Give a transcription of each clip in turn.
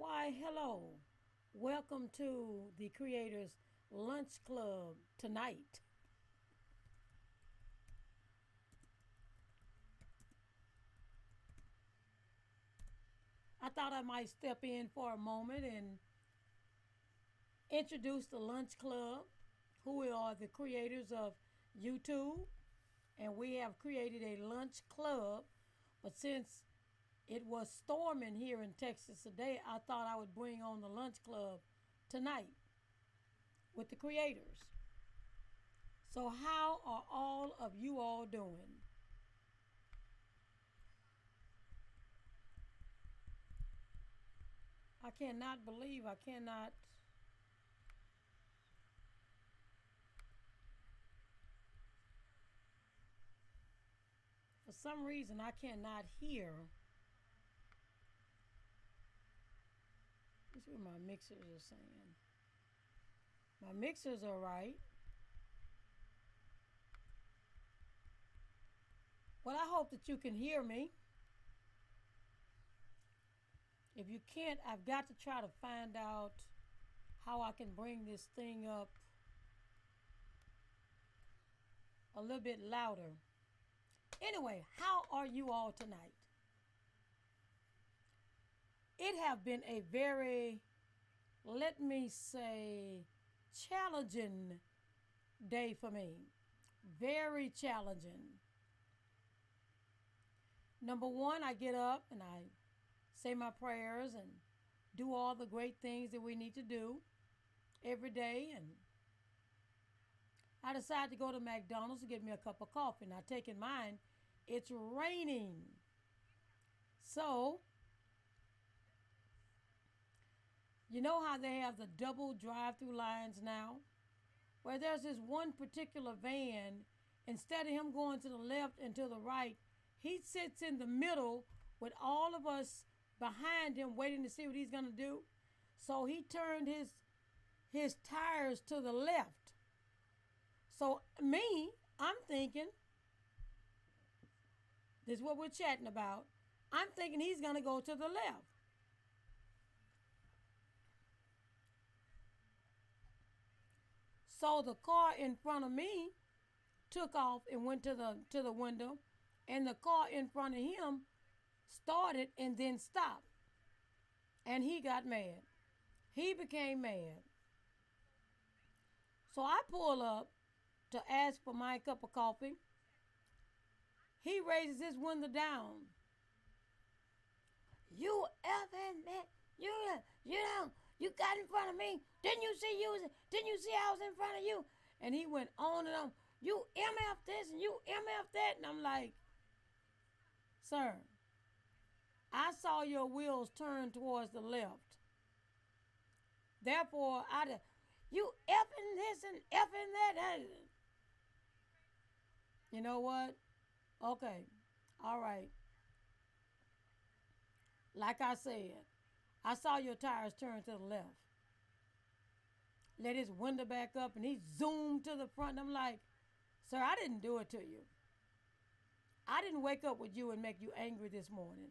Why, hello. Welcome to the Creators Lunch Club tonight. I thought I might step in for a moment and introduce the Lunch Club, who are the creators of YouTube, and we have created a lunch club. But since it was storming here in Texas today, I thought I would bring on the Lunch Club tonight with the creators. So, how are all of you all doing? I cannot believe I cannot. For some reason, I cannot hear. Let's see what my mixers are saying. My mixers are right. Well, I hope that you can hear me. If you can't, I've got to try to find out how I can bring this thing up a little bit louder. Anyway, how are you all tonight? It have been a very, let me say, challenging day for me. Very challenging. Number one, I get up and I say my prayers and do all the great things that we need to do every day. And I decide to go to McDonald's to get me a cup of coffee. Now, take in mind, it's raining. So, you know how they have the double drive through lines now? Where there's this one particular van, instead of him going to the left and to the right, he sits in the middle with all of us behind him waiting to see what he's going to do. So he turned his tires to the left. So me, I'm thinking, this is what we're chatting about. I'm thinking he's going to go to the left. So the car in front of me took off and went to the window, and the car in front of him started and then stopped. And he got mad. He became mad. So I pull up to ask for my cup of coffee. He raises his window down. You effing man, you got in front of me. Didn't you see I was in front of you? And he went on and on. You MF this and you MF that. And I'm like, sir, I saw your wheels turn towards the left. Therefore, you effing this and effing that. You know what? Okay. All right. Like I said, I saw your tires turn to the left. Let his window back up and he zoomed to the front. And I'm like, sir, I didn't do it to you. I didn't wake up with you and make you angry this morning.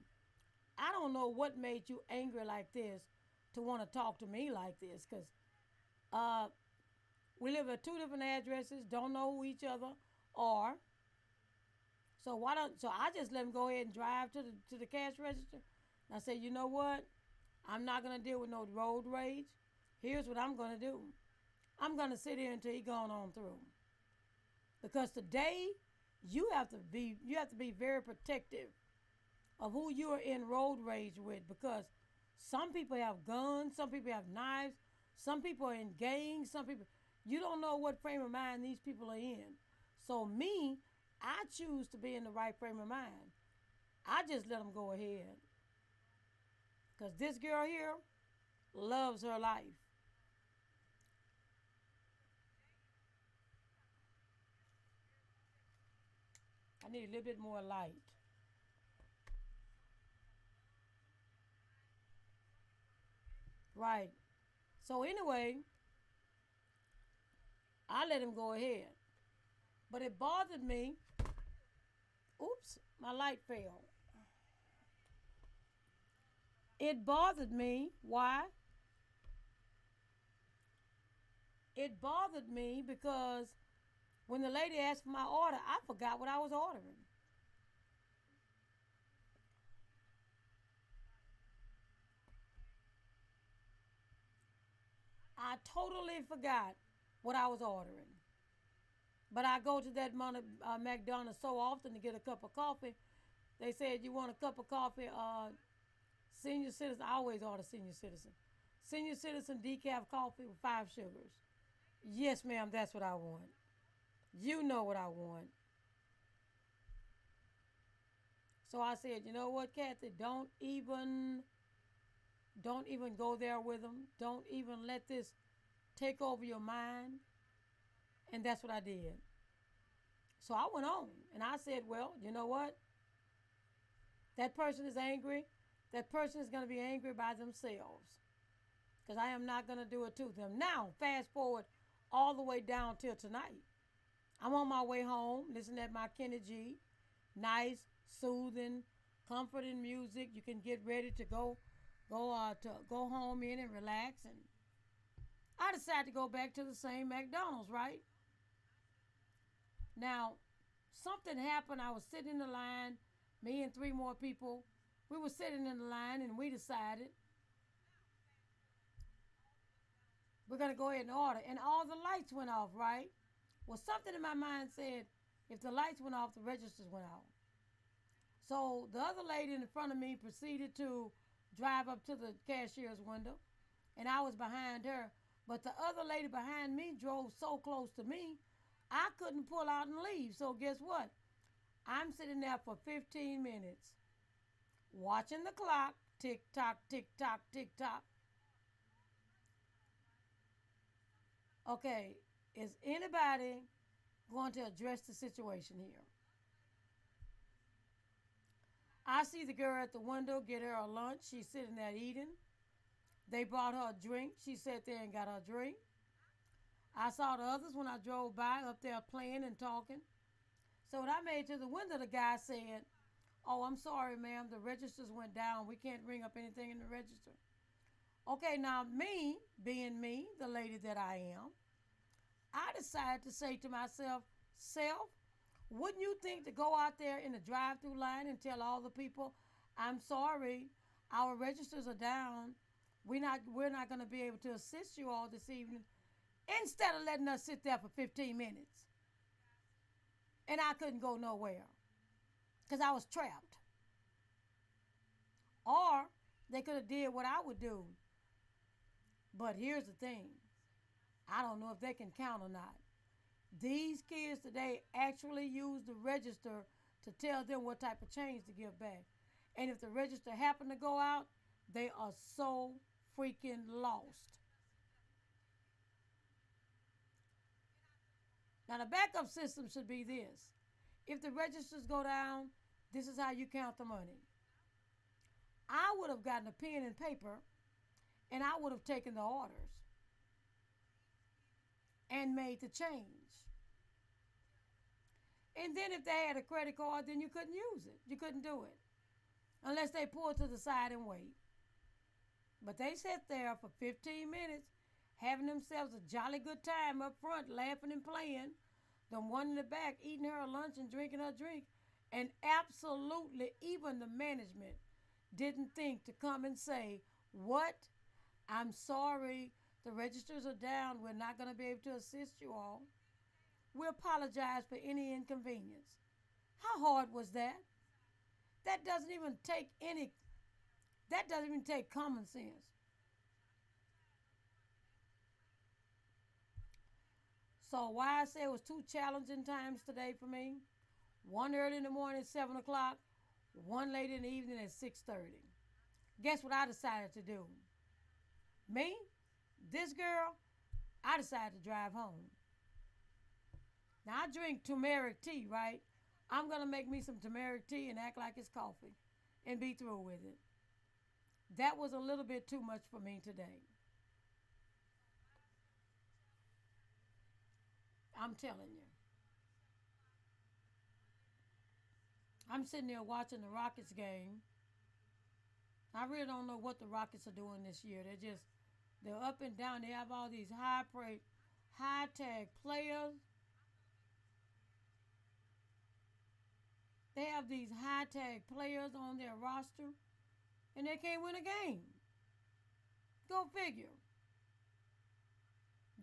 I don't know what made you angry like this to want to talk to me like this, because uh, we live at two different addresses, don't know who each other are. So why don't so I just let him go ahead and drive to the cash register. And I said, you know what? I'm not gonna deal with no road rage. Here's what I'm gonna do. I'm gonna sit here until he gone on through. Because today you have to be very protective of who you are in road rage with, because some people have guns, some people have knives, some people are in gangs, some people you don't know what frame of mind these people are in. So me, I choose to be in the right frame of mind. I just let them go ahead. Because this girl here loves her life. I need a little bit more light. Right. So anyway, I let him go ahead. But it bothered me. Oops, my light fell. It bothered me. Why? It bothered me because when the lady asked for my order, I forgot what I was ordering. I totally forgot what I was ordering. But I go to that McDonald's so often to get a cup of coffee. They said, you want a cup of coffee, senior citizen. I always order senior citizen. Senior citizen decaf coffee with 5 sugars. Yes, ma'am, that's what I want. You know what I want. So I said, you know what, Kathy, don't even go there with them. Don't even let this take over your mind. And that's what I did. So I went on and I said, well, you know what? That person is angry. That person is going to be angry by themselves because I am not going to do it to them. Now, fast forward all the way down till tonight. I'm on my way home, listening to my Kenny G. Nice, soothing, comforting music. You can get ready to go home in and relax. And I decided to go back to the same McDonald's, right? Now, something happened. I was sitting in the line, me and 3 more people. We were sitting in the line and we decided we're going to go ahead and order. And all the lights went off, right? Well, something in my mind said if the lights went off, the registers went off. So the other lady in front of me proceeded to drive up to the cashier's window, and I was behind her. But the other lady behind me drove so close to me, I couldn't pull out and leave. So guess what? I'm sitting there for 15 minutes watching the clock tick tock, tick tock, tick tock. Okay, is anybody going to address the situation here? I see the girl at the window get her a lunch. She's sitting there eating. They brought her a drink. She sat there and got her drink. I saw the others when I drove by up there playing and talking. So when I made it to the window, the guy said, oh, I'm sorry, ma'am. The registers went down. We can't ring up anything in the register. Okay, now me, being me, the lady that I am, I decided to say to myself, self, wouldn't you think to go out there in the drive-through line and tell all the people, I'm sorry, our registers are down. We're not going to be able to assist you all this evening, instead of letting us sit there for 15 minutes. And I couldn't go nowhere because I was trapped. Or they could have did what I would do. But here's the thing. I don't know if they can count or not. These kids today actually use the register to tell them what type of change to give back. And if the register happen to go out, they are so freaking lost. Now, the backup system should be this. If the registers go down, this is how you count the money. I would have gotten a pen and paper, and I would have taken the orders and made the change. And then if they had a credit card, then you couldn't use it. You couldn't do it unless they pulled to the side and wait. But they sat there for 15 minutes having themselves a jolly good time up front, laughing and playing. The one in the back eating her lunch and drinking her drink. And absolutely, even the management didn't think to come and say, what? I'm sorry, the registers are down. We're not going to be able to assist you all. We apologize for any inconvenience. How hard was that? That doesn't even take common sense. So why I say it was 2 challenging times today for me. One early in the morning at 7 o'clock, one late in the evening at 6:30. Guess what I decided to do? Me, this girl, I decided to drive home. Now I drink turmeric tea, right? I'm gonna make me some turmeric tea and act like it's coffee and be through with it. That was a little bit too much for me today. I'm telling you. I'm sitting there watching the Rockets game, I really don't know what the Rockets are doing this year. They're up and down. They have all these high tag players. They have these high tag players on their roster, and they can't win a game. Go figure.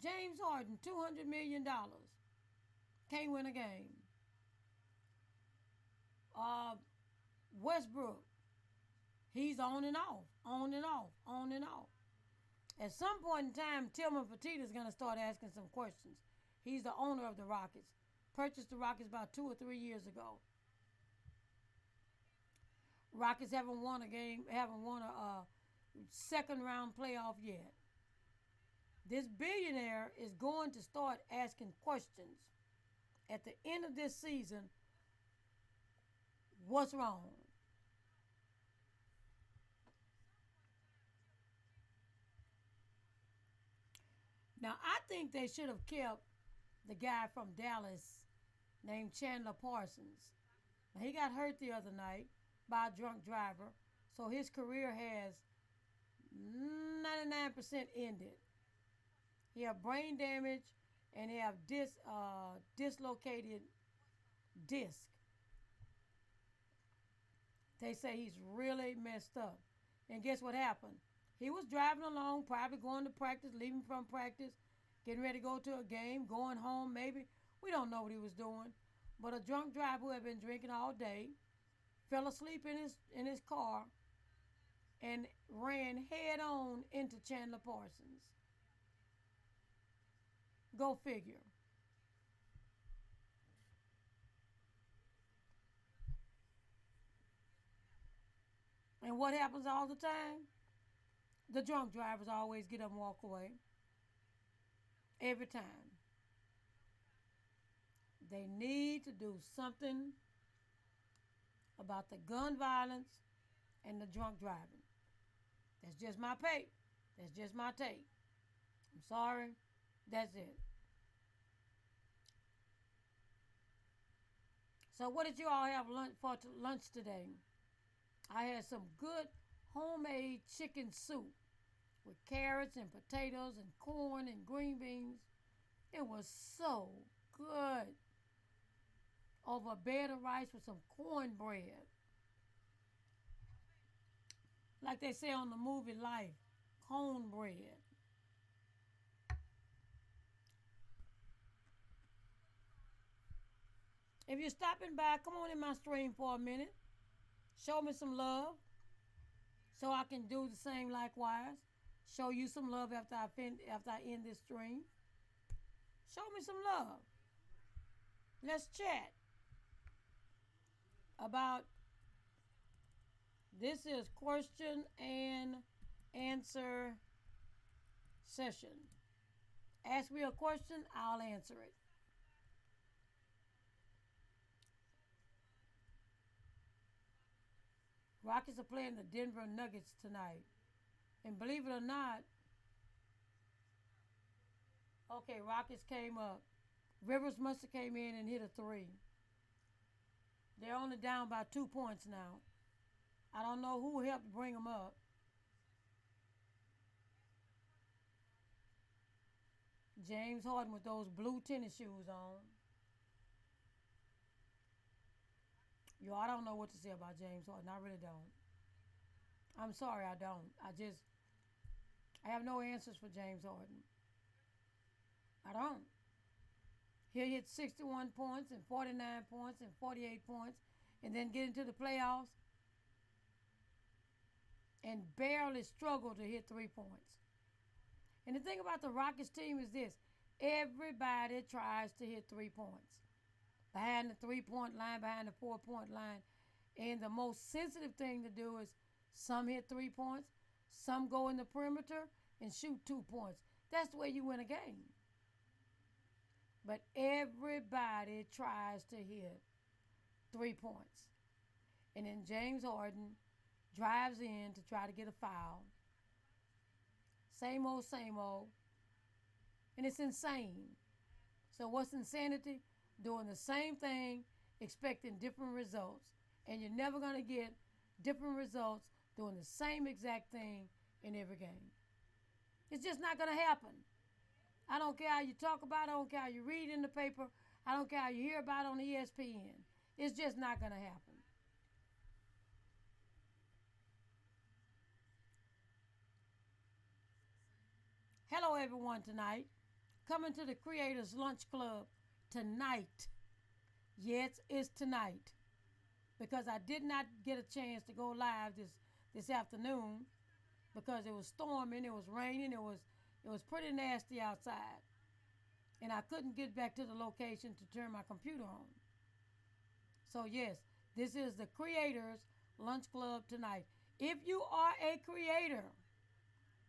James Harden, $200 million, can't win a game. Uh, Westbrook, he's on and off, on and off, on and off. At some point in time, Tillman Fertitta is going to start asking some questions. He's the owner of the Rockets. Purchased the Rockets about 2 or 3 years ago. Rockets haven't won a second round playoff yet. This billionaire is going to start asking questions at the end of this season. What's wrong? Now, I think they should have kept the guy from Dallas named Chandler Parsons. Now, he got hurt the other night by a drunk driver, so his career has 99% ended. He have brain damage and he have dislocated disc. They say he's really messed up. And guess what happened? He was driving along, probably going to practice, leaving from practice, getting ready to go to a game, going home maybe. We don't know what he was doing. But a drunk driver who had been drinking all day fell asleep in his car and ran head on into Chandler Parsons. Go figure. And what happens all the time? The drunk drivers always get up and walk away. Every time. They need to do something about the gun violence and the drunk driving. That's just my take. That's just my take. I'm sorry. That's it. So what did you all have for lunch today? I had some good homemade chicken soup with carrots and potatoes and corn and green beans. It was so good. Over a bed of rice with some cornbread. Like they say on the movie Life, cornbread. If you're stopping by, come on in my stream for a minute. Show me some love so I can do the same likewise. Show you some love after I end this stream. Show me some love. Let's chat about this is question and answer session. Ask me a question, I'll answer it. Rockets are playing the Denver Nuggets tonight. And believe it or not, okay, Rockets came up. Rivers must have came in and hit a three. They're only down by 2 points now. I don't know who helped bring them up. James Harden with those blue tennis shoes on. Yo, I don't know what to say about James Harden. I really don't. I'm sorry, I don't. I have no answers for James Harden. I don't. He'll hit 61 points and 49 points and 48 points and then get into the playoffs and barely struggle to hit 3 points. And the thing about the Rockets team is this. Everybody tries to hit 3 points. Behind the 3 point line, behind the 4 point line. And the most sensitive thing to do is some hit 3 points, some go in the perimeter and shoot 2 points. That's the way you win a game. But everybody tries to hit 3 points. And then James Harden drives in to try to get a foul. Same old, same old. And it's insane. So what's insanity? Doing the same thing, expecting different results. And you're never going to get different results doing the same exact thing in every game. It's just not going to happen. I don't care how you talk about it. I don't care how you read in the paper. I don't care how you hear about it on ESPN. It's just not going to happen. Hello, everyone, tonight. Coming to the Creators Lunch Club tonight. Yes, it's tonight. Because I did not get a chance to go live this afternoon because it was storming, it was raining, it was pretty nasty outside. And I couldn't get back to the location to turn my computer on. So yes, this is the Creators Lunch Club tonight. If you are a creator,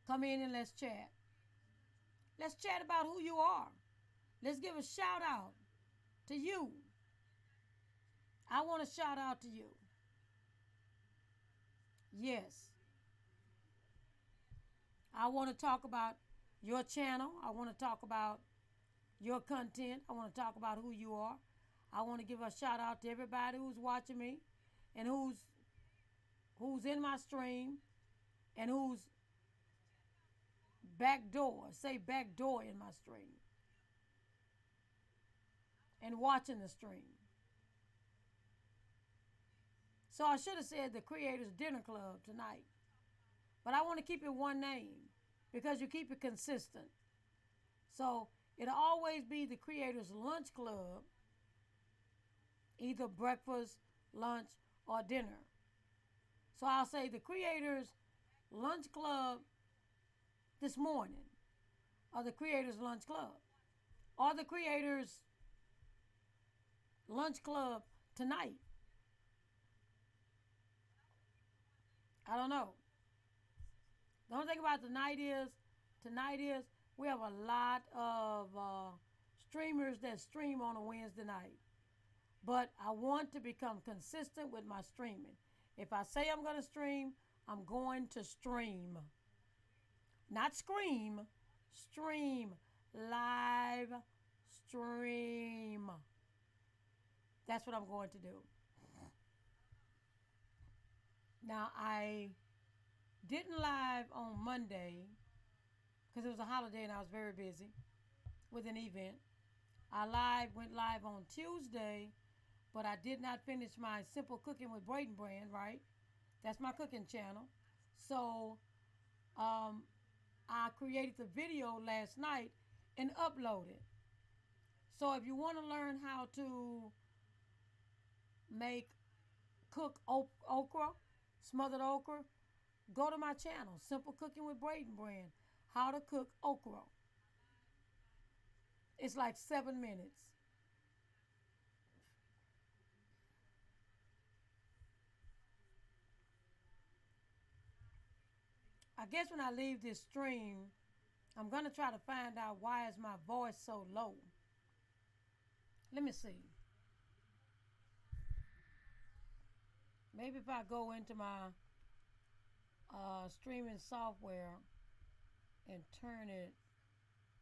come in and let's chat. Let's chat about who you are. Let's give a shout out to you. I want to shout out to you. Yes. I want to talk about your channel. I want to talk about your content. I want to talk about who you are. I want to give a shout out to everybody who's watching me and who's in my stream and who's back door in my stream and watching the stream. So I should have said the Creators Dinner Club tonight. But I want to keep it one name because you keep it consistent. So it'll always be the Creators Lunch Club, either breakfast, lunch, or dinner. So I'll say the Creators Lunch Club this morning, or the Creators Lunch Club, or the Creators Lunch Club tonight. I don't know. The only thing about tonight is we have a lot of streamers that stream on a Wednesday night. But I want to become consistent with my streaming. If I say I'm going to stream, I'm going to stream. Not scream, stream. Live stream. That's what I'm going to do. Now, I didn't live on Monday because it was a holiday and I was very busy with an event. I went live on Tuesday, but I did not finish my Simple Cooking with Braden brand, right? That's my cooking channel. So I created the video last night and uploaded. So if you want to learn how to cook okra, smothered okra, go to my channel, Simple Cooking with Braden brand, how to cook okra. It's like 7 minutes. I guess when I leave this stream, I'm going to try to find out why is my voice so low. Let me see. Maybe if I go into my streaming software and turn it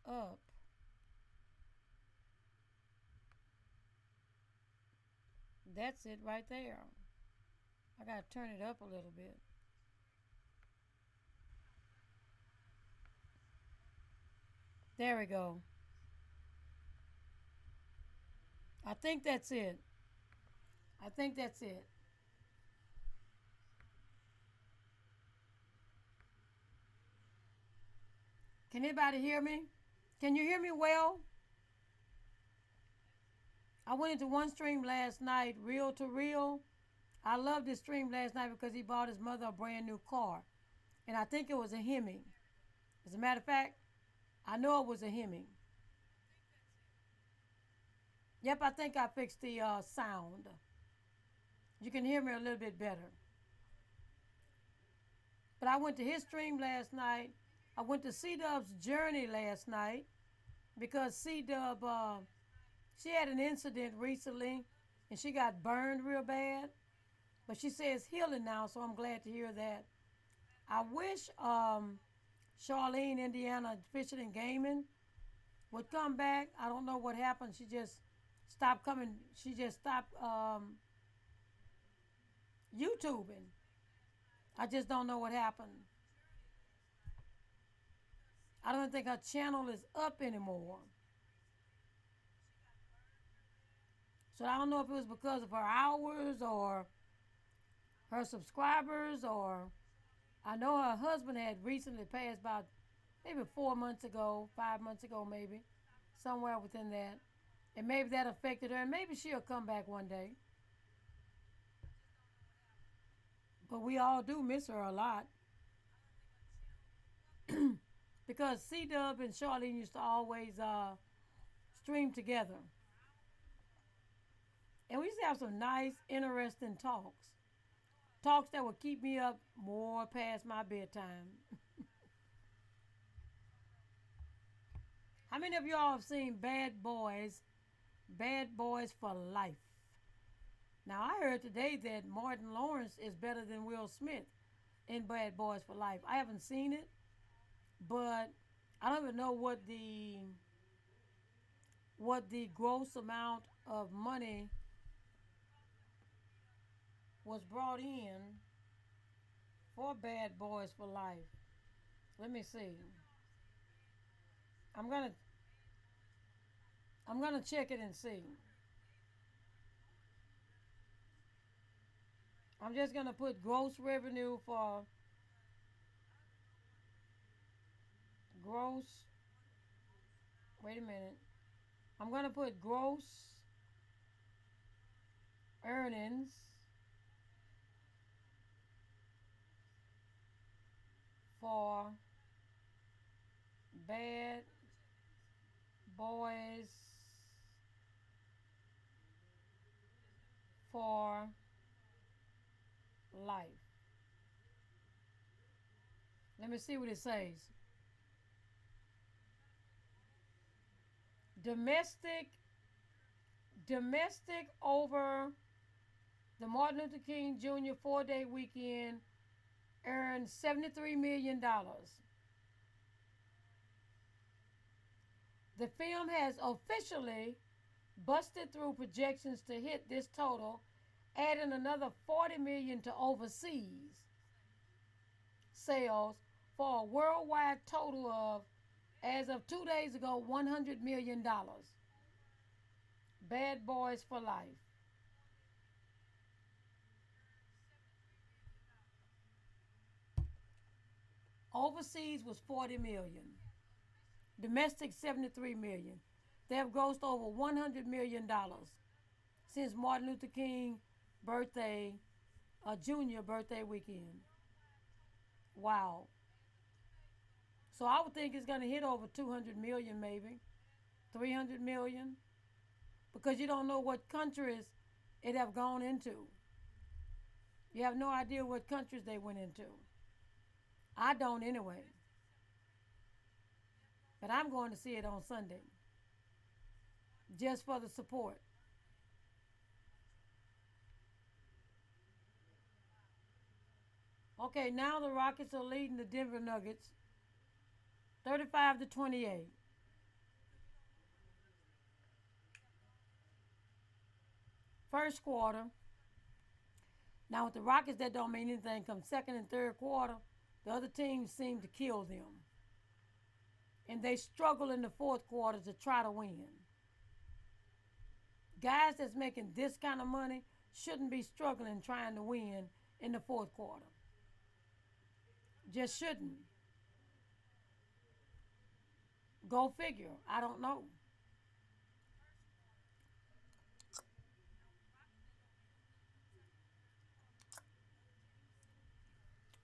up. That's it right there. I got to turn it up a little bit. There we go. I think that's it. I think that's it. Can anybody hear me? Can you hear me well? I went into one stream last night, Reel to Reel. I loved this stream last night because he bought his mother a brand new car. And I think it was a Hemming. As a matter of fact, I know it was a Hemming. Yep, I think I fixed the sound. You can hear me a little bit better. But I went to his stream last night. I went to C-Dub's journey last night because C-Dub, she had an incident recently and she got burned real bad. But she says healing now, so I'm glad to hear that. I wish Charlene, Indiana Fishing and Gaming would come back. I don't know what happened. She just stopped coming. She just stopped YouTubing. I just don't know what happened. I don't think her channel is up anymore. So I don't know if it was because of her hours or her subscribers, or I know her husband had recently passed about maybe 4 months ago, 5 months ago, maybe somewhere within that. And maybe that affected her, and maybe she'll come back one day. But we all do miss her a lot because C Dub and Charlene used to always stream together. And we used to have some nice, interesting talks. Talks that would keep me up more past my bedtime. How many of y'all have seen Bad Boys? Bad Boys for Life. Now, I heard today that Martin Lawrence is better than Will Smith in Bad Boys for Life. I haven't seen it, but I don't even know what the gross amount of money was brought in for Bad Boys for Life. Let me see. I'm gonna I'm gonna check it and see. I'm just gonna put gross revenue for gross. Wait a minute. I'm gonna put gross earnings for Bad Boys for Life. Let me see what it says. Domestic domestic over the Martin Luther King Jr. 4-day weekend earned $73 million. The film has officially busted through projections to hit this total, adding another 40 million to overseas sales for a worldwide total of, as of 2 days ago, $100 million. Bad Boys for Life. Overseas was 40 million. Domestic 73 million. They have grossed over $100 million since Martin Luther King birthday, junior birthday weekend. Wow. So I would think it's going to hit over 200 million, maybe 300 million, because you don't know what countries it have gone into. You have no idea what countries they went into. I don't anyway. But I'm going to see it on Sunday just for the support. Okay, now the Rockets are leading the Denver Nuggets 35-28. First quarter. Now with the Rockets, that don't mean anything. Come second and third quarter, the other teams seem to kill them. And they struggle in the fourth quarter to try to win. Guys that's making this kind of money shouldn't be struggling trying to win in the fourth quarter. Just shouldn't. Go figure. I don't know.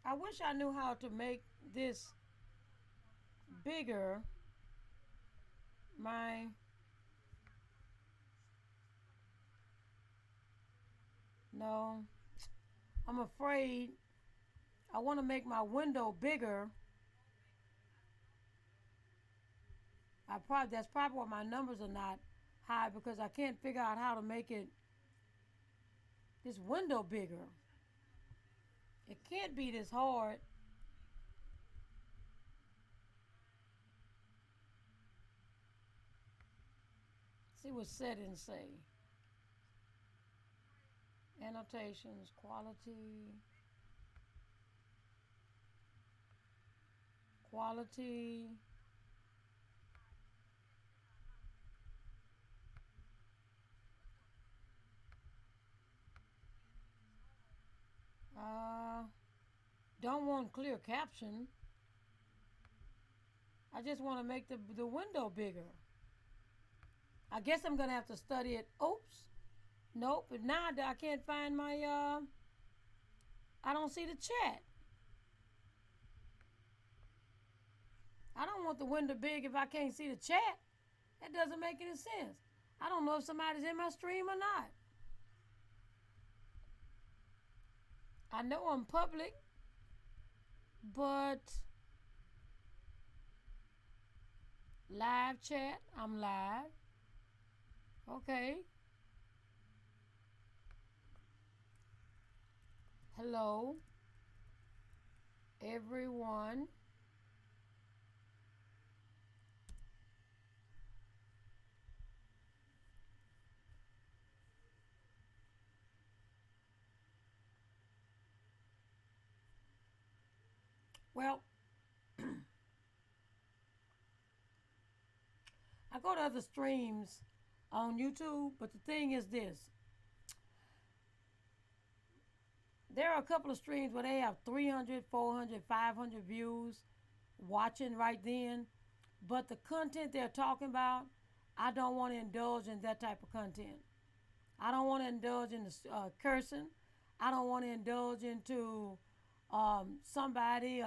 I wish I knew how to make this bigger. My no, I'm afraid I want to make my window bigger. That's probably why my numbers are not high, because I can't figure out how to make this window bigger. It can't be this hard. See what settings say. Annotations, quality. Quality. Uh, don't want clear caption. I just want to make the window bigger. I guess I'm gonna have to study it. Oops. Nope. But now I can't find my. I don't see the chat. I don't want the window big if I can't see the chat. That doesn't make any sense. I don't know if somebody's in my stream or not. I know I'm public, but live chat, I'm live. Okay. Hello, everyone. Well, I go to other streams on YouTube, but the thing is this. There are a couple of streams where they have 300, 400, 500 views watching right then, but the content they're talking about, I don't want to indulge in that type of content. I don't want to indulge in the cursing. I don't want to indulge into somebody,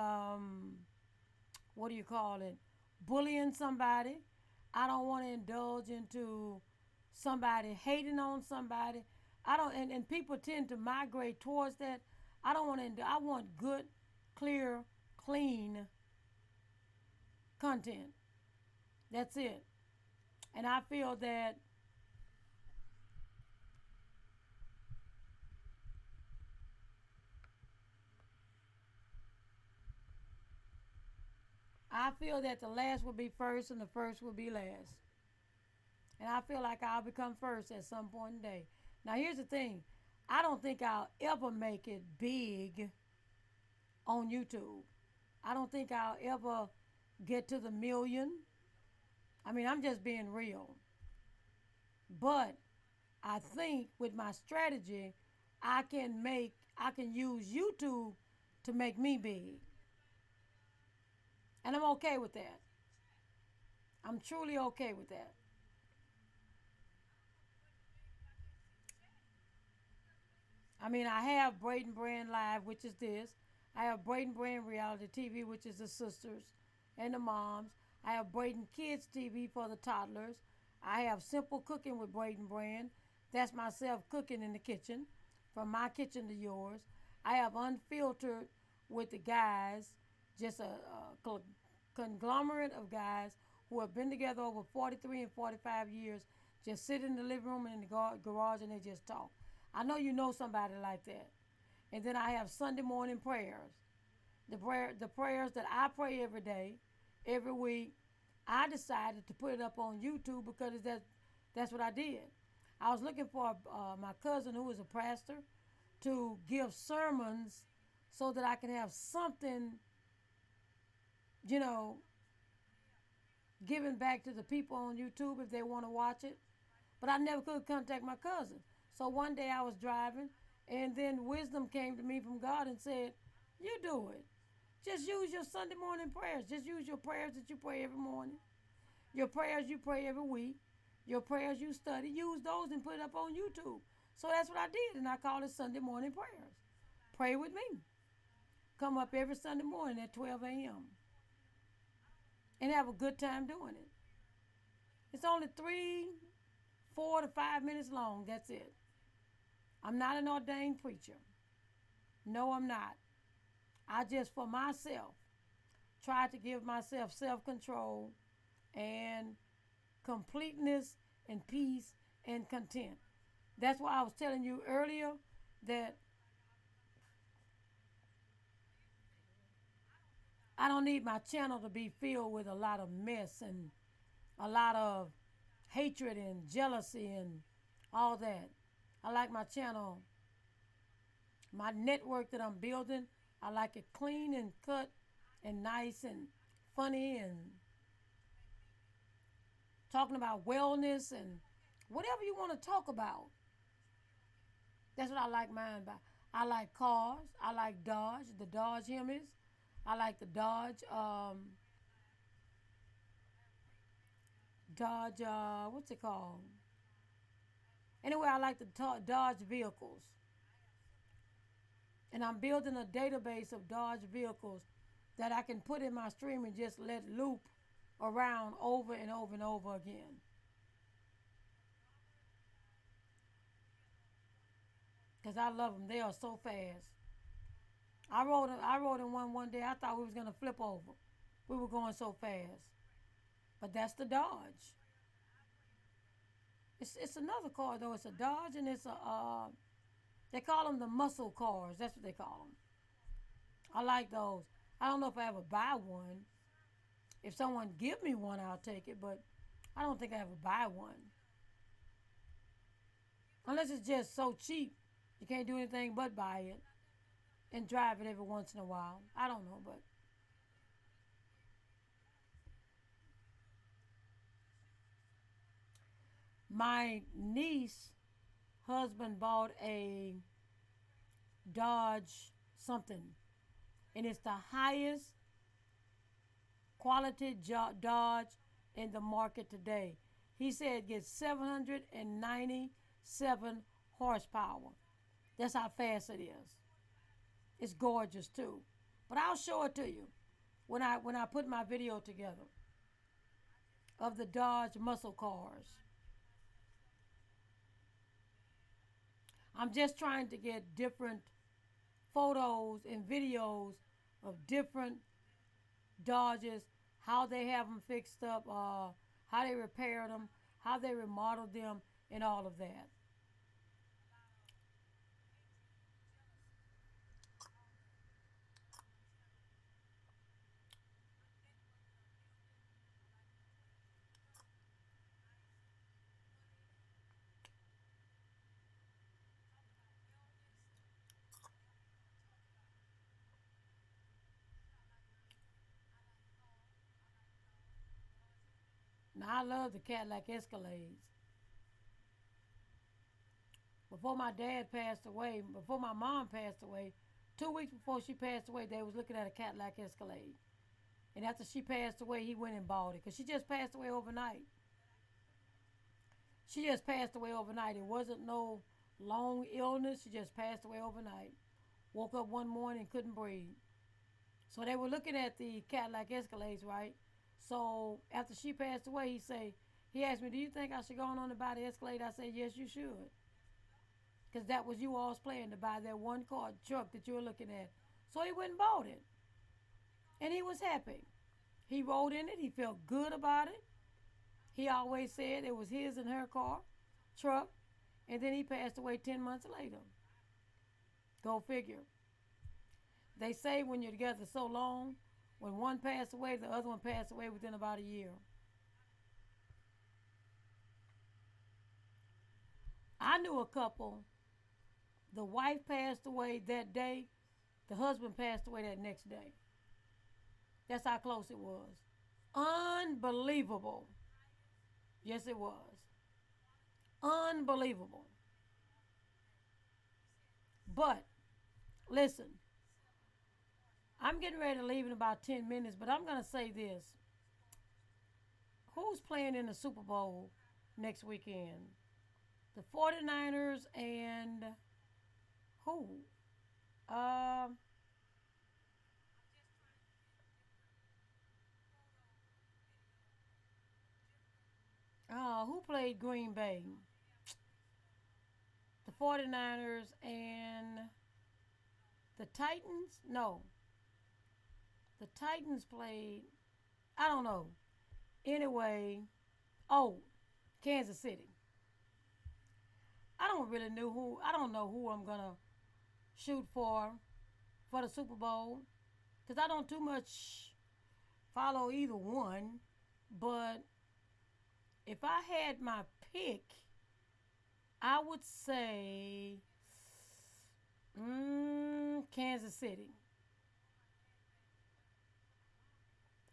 what do you call it, bullying somebody. I don't want to indulge into somebody hating on somebody. I don't, and people tend to migrate towards that. I don't want to. I want good, clear, clean content. That's it. And I feel that the last will be first and the first will be last. And I feel like I'll become first at some point in the day. Now here's the thing. I don't think I'll ever make it big on YouTube. I don't think I'll ever get to the million. I mean, I'm just being real. But I think with my strategy, I can use YouTube to make me big. And I'm okay with that. I'm truly okay with that. I mean, I have Braden Brand Live, which is this. I have Braden Brand Reality TV, which is the sisters and the moms. I have Braden Kids TV for the toddlers. I have Simple Cooking with Braden Brand. That's myself cooking in the kitchen, from my kitchen to yours. I have Unfiltered with the guys, just a conglomerate of guys who have been together over 43 and 45 years, just sit in the living room and in the garage and they just talk. I know you know somebody like that. And then I have Sunday morning prayers. The prayers that I pray every day, every week. I decided to put it up on YouTube because that's what I did. I was looking for my cousin who is a pastor to give sermons so that I can have something, you know, giving back to the people on YouTube if they want to watch it. But I never could contact my cousin. So one day I was driving, and then wisdom came to me from God and said, "You do it. Just use your Sunday morning prayers. Just use your prayers that you pray every morning, your prayers you pray every week, your prayers you study. Use those and put it up on YouTube." So that's what I did, and I called it Sunday morning prayers. Pray with me. Come up every Sunday morning at 12 a.m. and have a good time doing it. It's only 4 to 5 minutes long. That's it. I'm not an ordained preacher. No, I'm not. I just, for myself, try to give myself self control and completeness and peace and content. That's why I was telling you earlier that I don't need my channel to be filled with a lot of mess and a lot of hatred and jealousy and all that. I like my channel, my network that I'm building, I like it clean and cut and nice and funny and talking about wellness and whatever you want to talk about. That's what I like mine by. I like cars. I like Dodge, the Dodge Hemis. I like the Dodge, what's it called? Anyway, I like the Dodge vehicles. And I'm building a database of Dodge vehicles that I can put in my stream and just let loop around over and over and over again. Because I love them. They are so fast. I rode in one day. I thought we was gonna flip over. We were going so fast. But that's the Dodge. It's another car though. It's a Dodge and it's a they call them the muscle cars. That's what they call them. I like those. I don't know if I ever buy one. If someone give me one, I'll take it. But I don't think I ever buy one unless it's just so cheap you can't do anything but buy it and drive it every once in a while. I don't know, but my niece husband bought a Dodge something, and it's the highest quality Dodge in the market today. He said it gets 797 horsepower. That's how fast it is. It's gorgeous too. But I'll show it to you when I put my video together of the Dodge muscle cars. I'm just trying to get different photos and videos of different Dodges, how they have them fixed up, how they repaired them, how they remodeled them, and all of that. Now I love the Cadillac Escalades. Before my dad passed away, before my mom passed away, 2 weeks before she passed away, they was looking at a Cadillac Escalade. And after she passed away, he went and bought it because she just passed away overnight. She just passed away overnight. It wasn't no long illness. She just passed away overnight. Woke up one morning and couldn't breathe. So they were looking at the Cadillac Escalades, right? So after she passed away, he asked me, "Do you think I should go on to buy the Escalade?" I said, "Yes, you should." Because that was you all's plan to buy that one car truck that you were looking at. So he went and bought it. And he was happy. He rode in it. He felt good about it. He always said it was his and her car, truck. And then he passed away 10 months later. Go figure. They say when you're together so long, when one passed away, the other one passed away within about a year. I knew a couple. The wife passed away that day. The husband passed away that next day. That's how close it was. Unbelievable. Yes, it was. Unbelievable. But listen, I'm getting ready to leave in about 10 minutes, but I'm going to say this. Who's playing in the Super Bowl next weekend? The 49ers and who? Um, who played Green Bay? The 49ers and the Titans? No. The Titans played, I don't know. Anyway, oh, Kansas City. I don't know who I'm going to shoot for the Super Bowl because I don't too much follow either one. But if I had my pick, I would say Kansas City.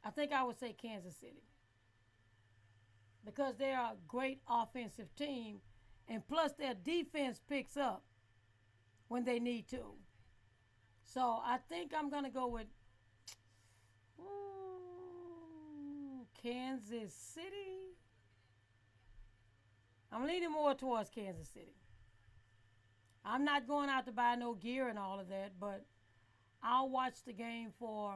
I I think I would say Kansas City because they're a great offensive team, and plus their defense picks up when they need to. So I think I'm gonna go with Kansas City. I'm leaning more towards Kansas City. I'm not going out to buy no gear and all of that, but I'll watch the game for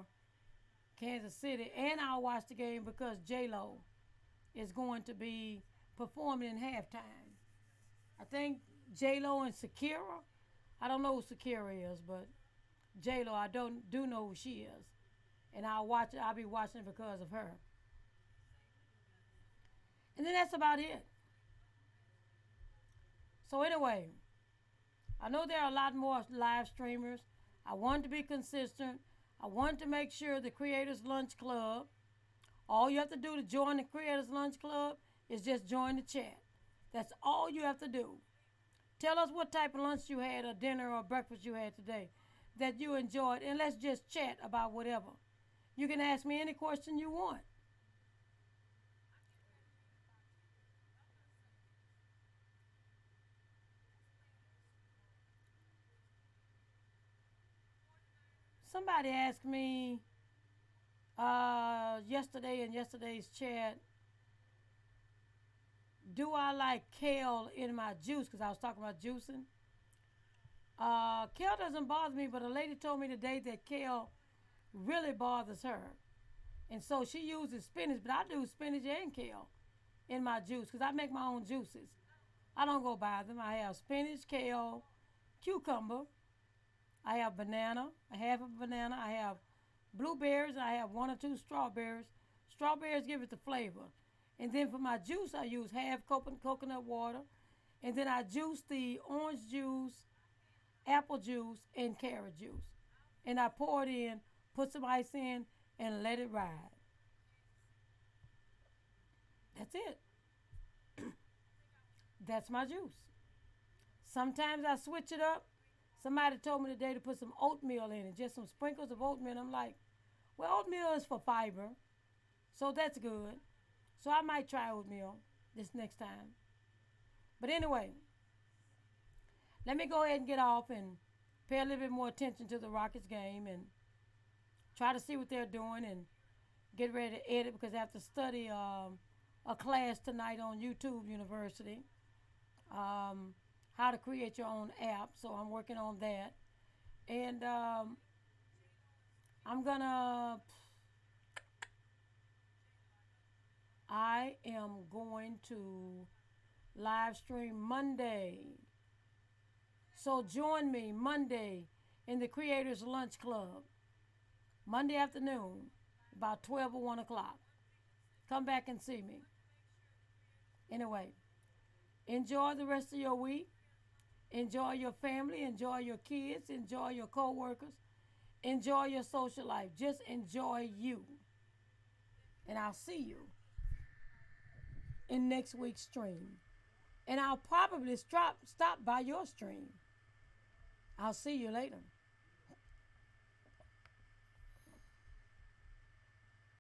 Kansas City, and I'll watch the game because J Lo is going to be performing in halftime. I think J Lo and Shakira. I don't know who Shakira is, but J Lo, I don't do know who she is, and I'll watch it. I'll be watching it because of her. And then that's about it. So anyway, I know there are a lot more live streamers. I want to be consistent. I want to make sure the Creators Lunch Club, all you have to do to join the Creators Lunch Club is just join the chat. That's all you have to do. Tell us what type of lunch you had, or dinner, or breakfast you had today that you enjoyed, and let's just chat about whatever. You can ask me any question you want. Somebody asked me yesterday in yesterday's chat, do I like kale in my juice? Because I was talking about juicing. Kale doesn't bother me, but a lady told me today that kale really bothers her. And so she uses spinach, but I do spinach and kale in my juice because I make my own juices. I don't go buy them. I have spinach, kale, cucumber. I have banana, a half of a banana. I have blueberries. I have one or two strawberries. Strawberries give it the flavor. And then for my juice, I use half coconut water. And then I juice the orange juice, apple juice, and carrot juice. And I pour it in, put some ice in, and let it ride. That's it. That's my juice. Sometimes I switch it up. Somebody told me today to put some oatmeal in it, just some sprinkles of oatmeal. I'm like, well, oatmeal is for fiber, so that's good. So I might try oatmeal this next time. But anyway, let me go ahead and get off and pay a little bit more attention to the Rockets game and try to see what they're doing and get ready to edit because I have to study a class tonight on YouTube University. How to create your own app. So I'm working on that. And I'm gonna, I am going to live stream Monday. So join me Monday in the Creators Lunch Club. Monday afternoon, about 12 or 1 o'clock. Come back and see me. Anyway, enjoy the rest of your week. Enjoy your family. Enjoy your kids. Enjoy your co-workers. Enjoy your social life. Just enjoy you. And I'll see you in next week's stream. And I'll probably stop by your stream. I'll see you later.